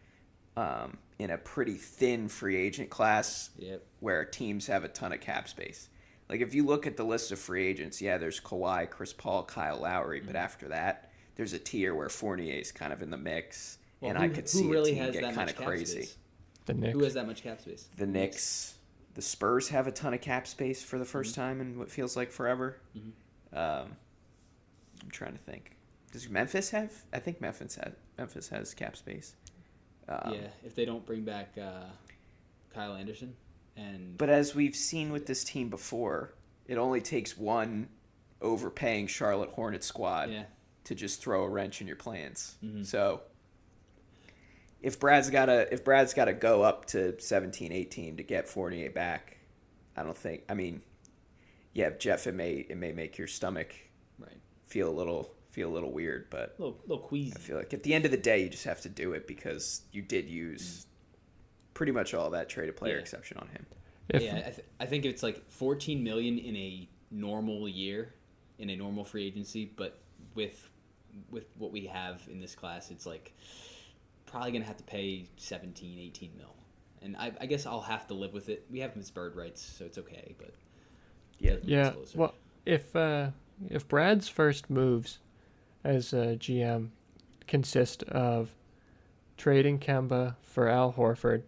in a pretty thin free agent class.
Yep.
Where teams have a ton of cap space. Like if you look at the list of free agents, there's Kawhi, Chris Paul, Kyle Lowry, but after that, there's a tier where Fournier is kind of in the mix,
Well,
and
who,
I could see
who
a
really
team
has
get
that
kind
much
of
cap
crazy.
space?
The Knicks.
Who has that much cap space?
The Knicks. The Spurs have a ton of cap space for the first time in what feels like forever. I'm trying to think. Does Memphis have? I think Memphis has cap space.
Yeah, if they don't bring back Kyle Anderson.
But as we've seen with this team before, it only takes one overpaying Charlotte Hornets squad to just throw a wrench in your plans. So if Brad's gotta go up to 17, 18 to get Fournier back, I don't think. I mean, yeah, Jeff, it may make your stomach feel a little weird, but
a little queasy.
I feel like at the end of the day, you just have to do it because you did use pretty much all that traded player exception on him.
I think it's like $14 million in a normal year, in a normal free agency, but with what we have in this class, it's like probably gonna have to pay 17, 18 mil, and I guess I'll have to live with it. We have his bird rights, so it's okay. But
yeah. Well, if Brad's first moves as a GM consist of trading Kemba for Al Horford,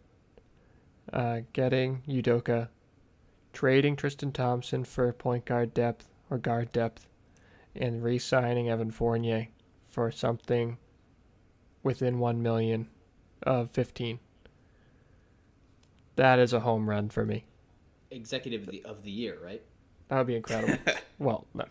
getting Udoka, trading Tristan Thompson for point guard depth or guard depth, and re-signing Evan Fournier for something within 1 million of 15. That is a home run for me.
Executive of the year, right?
That would be incredible. Well, no.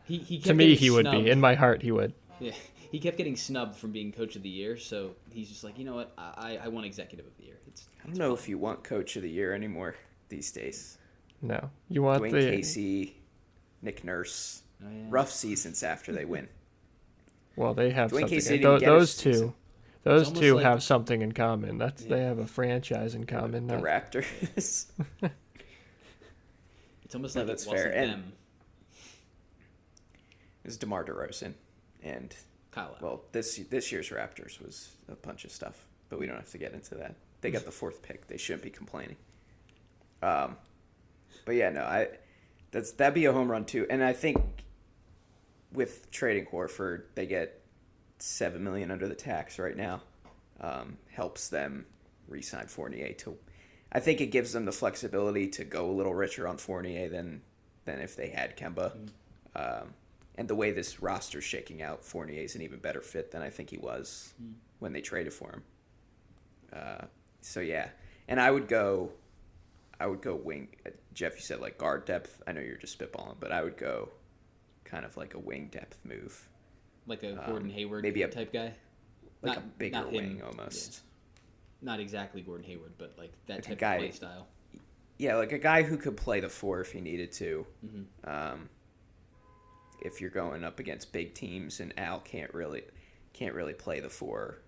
He
To me, he would be. In my heart, he would.
Yeah, he kept getting snubbed from being coach of the year, so he's just like, you know what, I want executive of the year.
I don't know if you want coach of the year anymore these days.
No, you want
Dwayne Casey, Nick Nurse.
Oh, yeah.
Rough seasons after they win.
Well, they have
Dwayne
something.
Casey didn't get
Those
his
two,
season.
those
It's
two
almost
have
like-
something in common. They have a franchise in common.
The
not-
Raptors.
It's almost
No,
like
that's
it wasn't
fair. And-
them.
It was DeMar DeRozan, and
Kyle Lowry.
well, this year's Raptors was a bunch of stuff, but we don't have to get into that. They got the 4th pick; they shouldn't be complaining. But yeah, no, that'd be a home run too, and I think with trading Horford, they get $7 million under the tax right now. Helps them re-sign Fournier to. I think it gives them the flexibility to go a little richer on Fournier than if they had Kemba. And the way this roster's shaking out, Fournier's an even better fit than I think he was when they traded for him. So yeah, and I would go wing. Jeff, you said like guard depth. I know you're just spitballing, but I would go kind of like a wing depth move,
Like a Gordon Hayward
maybe a
type guy.
like
Not-
a bigger
not him.
wing almost.
Not exactly Gordon Hayward, but like that
Like a
type
guy-
of play style.
Yeah, like a guy who could play the 4 if he needed to. If you're going up against big teams and Al can't really play the 4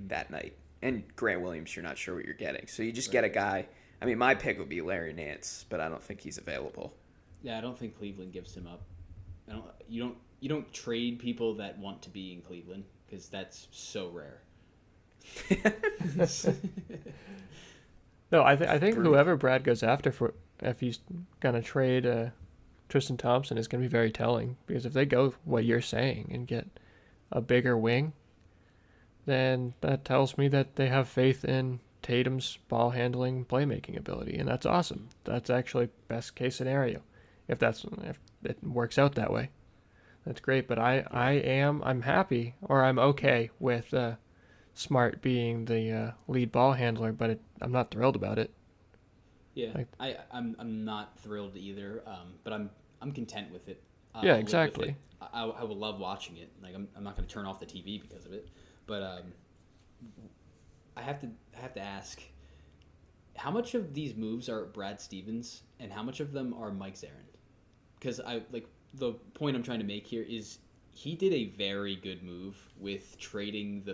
that night. And Grant Williams, you're not sure what you're getting. So you just get a guy. I mean, my pick would be Larry Nance, but I don't think he's available.
Yeah, I don't think Cleveland gives him up. You don't trade people that want to be in Cleveland because that's so rare.
No, I think whoever Brad goes after for if he's gonna trade Tristan Thompson is gonna be very telling because if they go what you're saying and get a bigger wing, then that tells me that they have faith in Tatum's ball handling, playmaking ability, and that's awesome. That's actually best case scenario. If it works out that way, that's great. But I'm happy or I'm okay with Smart being the lead ball handler, but I'm not thrilled about it.
Yeah, I'm not thrilled either, but I'm content with it.
Yeah,
I'll live with
exactly.
it. I will love watching it. Like I'm not going to turn off the TV because of it, but I have to ask, how much of these moves are Brad Stevens and how much of them are Mike Zarin? Because the point I'm trying to make here is he did a very good move with trading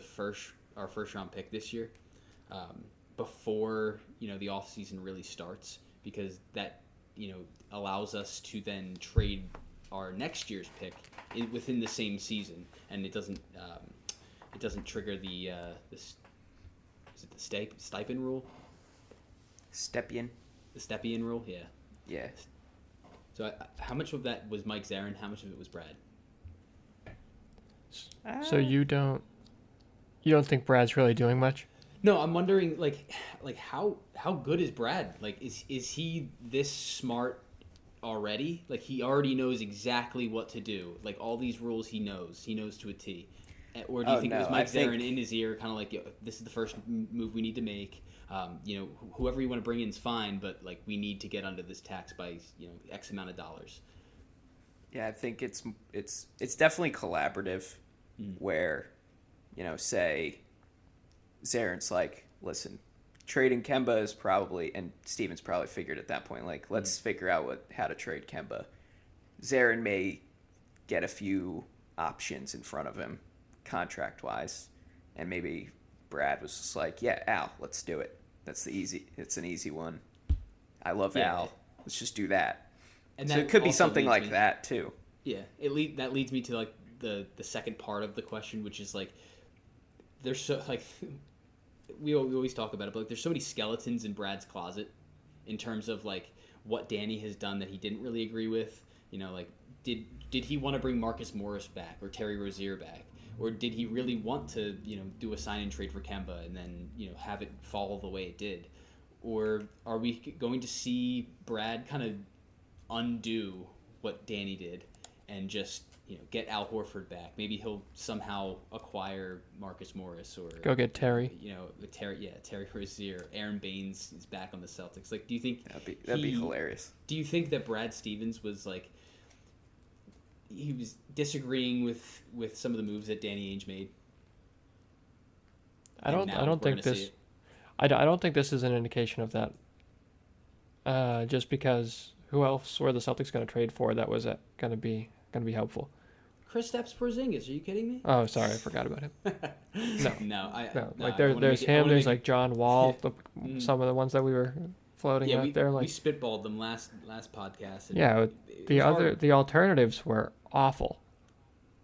our first round pick this year before the offseason really starts, because that allows us to then trade our next year's pick within the same season, and it doesn't trigger the stipend rule?
Stepien.
The Stepien rule, yeah.
Yeah.
So how much of that was Mike Zarin? How much of it was Brad?
So you don't think Brad's really doing much?
No, I'm wondering like how good is Brad? Like is he this smart already? Like he already knows exactly what to do. Like all these rules he knows to a T. Or do you think it was Mike Zarin in his ear, kind of like, this is the first move we need to make. Whoever you want to bring in is fine, but like we need to get under this tax by X amount of dollars.
Yeah, I think it's definitely collaborative, where, say Zarin's like, listen, trading Kemba is probably, and Stevens probably figured at that point, like, let's figure out how to trade Kemba. Zarin may get a few options in front of him, contract-wise, and maybe Brad was just like, yeah, Al, let's do it. It's an easy one. I love Al. Let's just do that. And so it could be something like that too.
Yeah, that leads me to like the second part of the question, which is like, there's so like we always talk about it, but like there's so many skeletons in Brad's closet in terms of like what Danny has done that he didn't really agree with. Like did he want to bring Marcus Morris back or Terry Rozier back? Or did he really want to, do a sign and trade for Kemba and then, have it fall the way it did? Or are we going to see Brad kind of undo what Danny did and just, get Al Horford back? Maybe he'll somehow acquire Marcus Morris or
go get Terry.
Terry Rozier. Aaron Baines is back on the Celtics. Like, do you think
that'd be hilarious?
Do you think that Brad Stevens was like, he was disagreeing with some of the moves that Danny Ainge made?
I don't think this is an indication of that. Just because who else were the Celtics going to trade for that was going to be helpful?
Kristaps Porzingis, are you kidding me?
Oh, sorry, I forgot about him.
No.
Like there's him. There's like John Wall. Some of the ones that we were floating out there. Like
we spitballed them last podcast.
The alternatives were awful.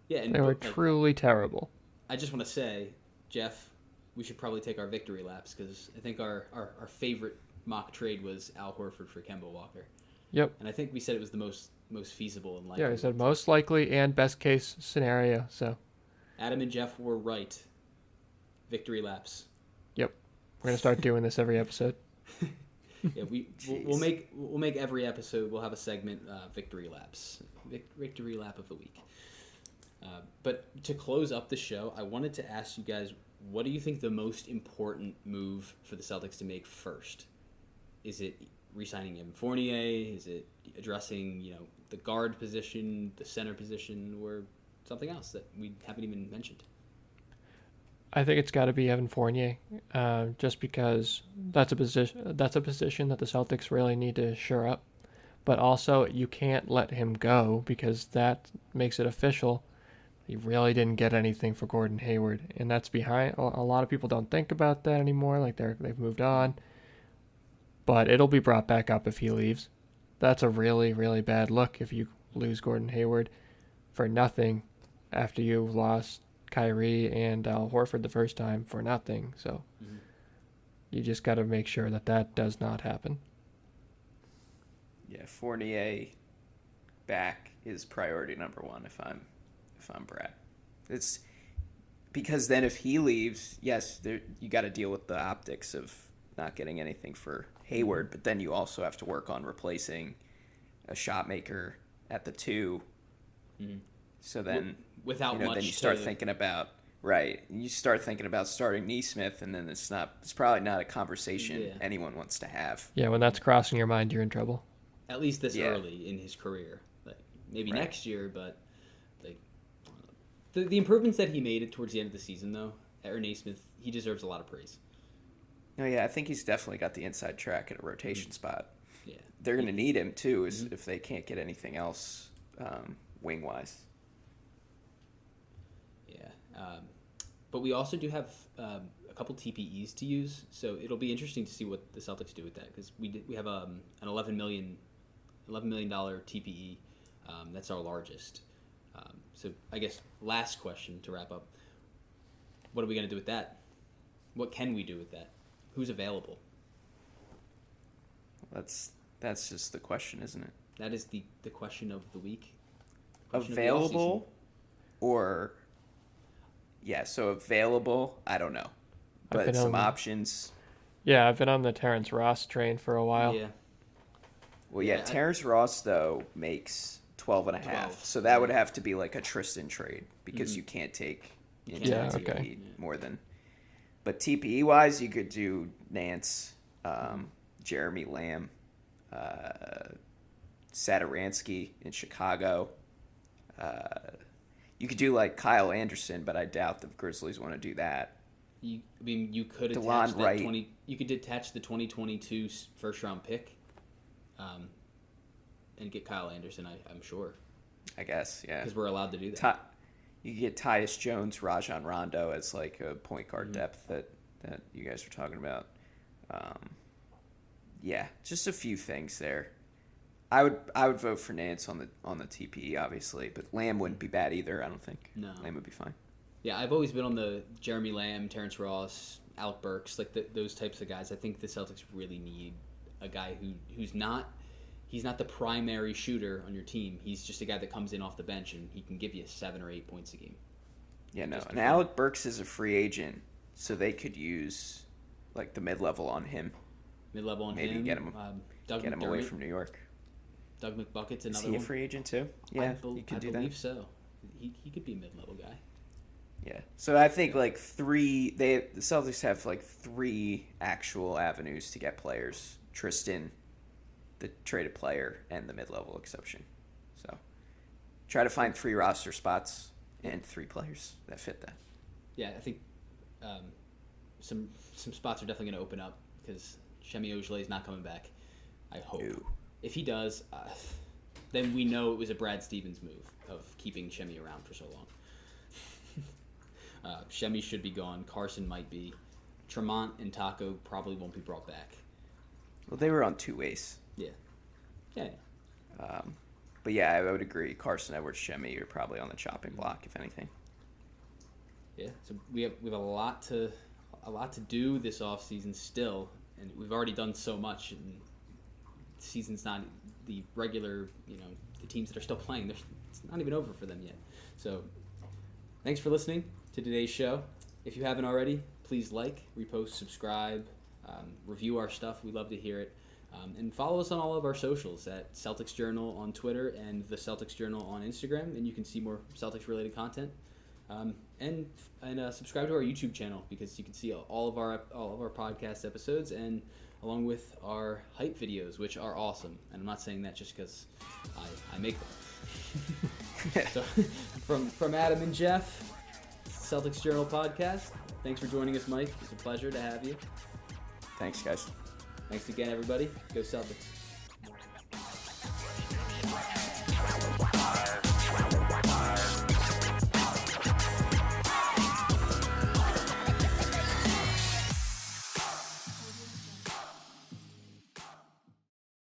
Yeah, and
they were truly terrible.
I just want to say, Jeff, we should probably take our victory laps because I think our favorite mock trade was Al Horford for Kemba Walker.
Yep.
And I think we said it was the most feasible and likely.
Yeah, we said most likely and best case scenario. So
Adam and Jeff were right. Victory laps.
Yep. We're gonna start doing this every episode.
Yeah, we'll make every episode. We'll have a segment, victory laps, victory lap of the week. But to close up the show, I wanted to ask you guys, what do you think the most important move for the Celtics to make first? Is it re-signing Evan Fournier? Is it addressing the guard position, the center position, or something else that we haven't even mentioned?
I think it's got to be Evan Fournier, just because that's a position that the Celtics really need to shore up. But also, you can't let him go because that makes it official. He really didn't get anything for Gordon Hayward, and that's behind. A lot of people don't think about that anymore. Like they've moved on, but it'll be brought back up if he leaves. That's a really, really bad look if you lose Gordon Hayward for nothing after you lost Kyrie and Al Horford the first time for nothing. So you just got to make sure that does not happen.
Yeah, Fournier back is priority number one if I'm Brad. It's because then if he leaves, yes, you got to deal with the optics of not getting anything for Hayward, but then you also have to work on replacing a shot maker at the 2. So then
without much,
then you start thinking about starting Nesmith, and then it's probably not a conversation anyone wants to have.
Yeah, when that's crossing your mind, you're in trouble.
At least this early in his career, like maybe next year, but like the improvements that he made towards the end of the season, though, Aaron Nesmith, he deserves a lot of praise.
No, yeah, I think he's definitely got the inside track at a rotation spot.
Yeah,
they're going to need him too, if they can't get anything else wing wise.
Yeah, but we also do have a couple TPEs to use, so it'll be interesting to see what the Celtics do with that because we have an $11 million TPE. That's our largest. So I guess last question to wrap up: what are we going to do with that? What can we do with that? Who's available?
That's just the question, isn't it?
That is the question of the week.
Available, or Yeah, so available, I don't know. But some options.
Yeah, I've been on the Terrence Ross train for a while.
Yeah.
Well, yeah, Terrence Ross, though, makes 12 and a half.
12.
So that would have to be like a Tristan trade because you can't take
okay.
more than. But TPE-wise, you could do Nance, Jeremy Lamb, Satoransky in Chicago. You could do like Kyle Anderson, but I doubt the Grizzlies want to do that.
You could
DeLon
attach
Wright.
You could attach the 2022 first round pick, and get Kyle Anderson. I'm sure.
I guess, yeah.
Because we're allowed to do that.
You could get Tyus Jones, Rajon Rondo as like a point guard depth that you guys were talking about. Yeah, just a few things there. I would vote for Nance on the TPE, obviously, but Lamb wouldn't be bad either. I don't think.
No,
Lamb would be fine.
Yeah, I've always been on the Jeremy Lamb, Terrence Ross, Alec Burks, like those types of guys. I think the Celtics really need a guy who's not. He's not the primary shooter on your team. He's just a guy that comes in off the bench and he can give you 7 or 8 points a game.
Yeah, no. And Alec Burks is a free agent, so they could use like the mid-level on him.
Mid-level on him.
Maybe get him away from New York.
Doug McBucket's another
one. Is he a free agent too? Yeah, you could do that. I
believe so. He could be a mid-level guy.
Yeah. So I think like the Celtics have like 3 actual avenues to get players. Tristan, the traded player, and the mid-level exception. So try to find 3 roster spots and 3 players that fit that.
Yeah, I think some spots are definitely going to open up because Semi Ojeleye is not coming back. I hope. Ew. If he does, then we know it was a Brad Stevens move of keeping Semi around for so long. Semi should be gone. Carson might be. Tremont and Taco probably won't be brought back.
Well, they were on 2 ways.
Yeah.
But yeah, I would agree. Carson Edwards, Semi are probably on the chopping block, if anything.
Yeah. So we have a lot to do this offseason still, and we've already done so much. And the season's not the regular, the teams that are still playing. It's not even over for them yet. So thanks for listening to today's show. If you haven't already, please like, repost, subscribe, review our stuff. We'd love to hear it. And follow us on all of our socials at Celtics Journal on Twitter and the Celtics Journal on Instagram, and you can see more Celtics-related content. And subscribe to our YouTube channel because you can see all of our podcast episodes and along with our hype videos, which are awesome. And I'm not saying that just because I make them. So from Adam and Jeff, Celtics Journal podcast. Thanks for joining us, Mike. It's a pleasure to have you.
Thanks, guys.
Thanks again, everybody. Go Celtics.